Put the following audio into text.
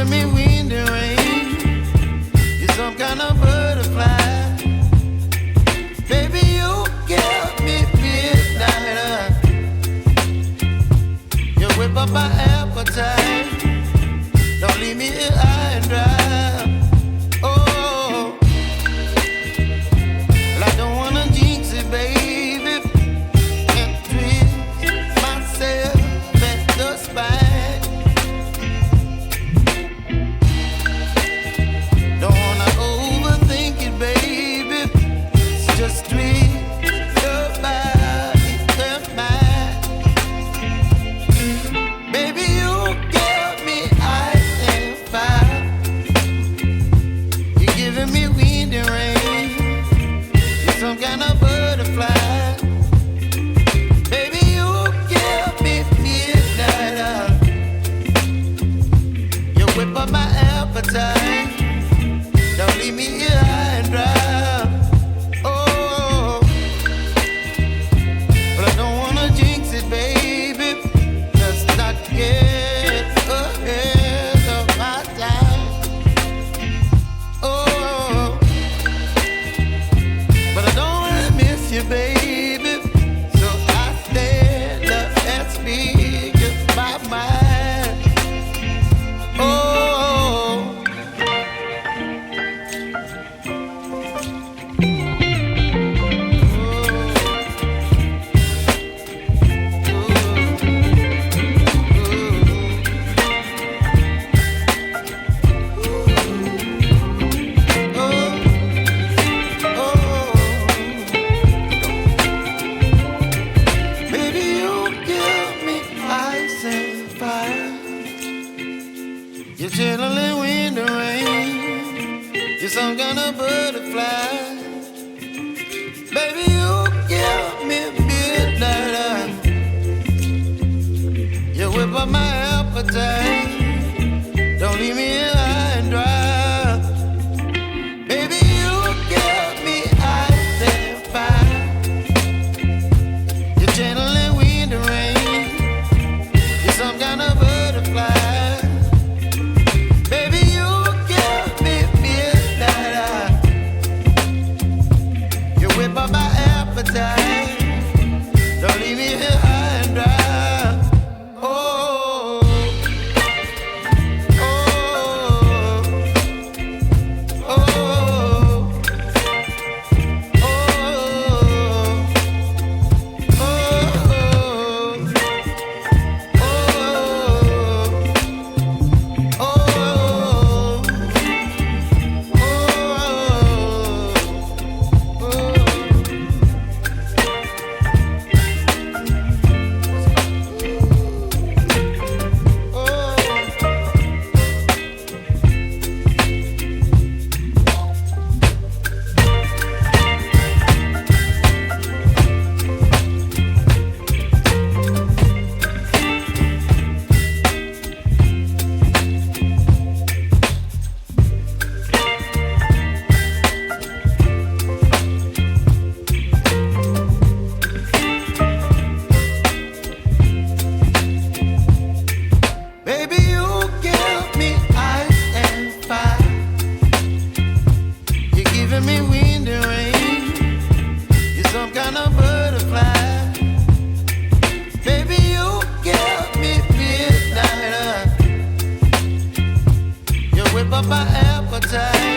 giving me wind and rain. You're some kind of butterfly. Baby, you give me midnight. You whip up my appetite. Don't leave me here high and dry. Oh, well, I don't wanna jinx it, baby. Can't twist myself at the spine. Don't wanna overthink it, baby. It's just twist your body and mine. Baby, you give me ice and fire. You're giving me wind and rain. You're some kind of butterfly. Baby, you give me midnight. You whip up my appetite. Don't leave me here high and dry. Oh, but I don't wanna jinx it, baby. Let's not get ahead of my time. Oh, but I don't wanna miss you, baby. So I stand up and speak my mind. Oh. Baby, you give me ice and fire. You're chilling wind and rain. You're some kind of butterfly. Baby, you give me midnight. You whip up my appetite. Don't leave me here high and dry. Baby, you give me ice and fire. You're channeling wind and rain. You're some kind of butterfly. Baby, you give me midnight. You whip up my appetite. Don't leave me here high and dry. Oh, oh, oh, oh, oh, baby, you give me ice and fire. You're giving me wind and rain. You're some kind of butterfly. Baby, you give me midnight. You whip up my appetite.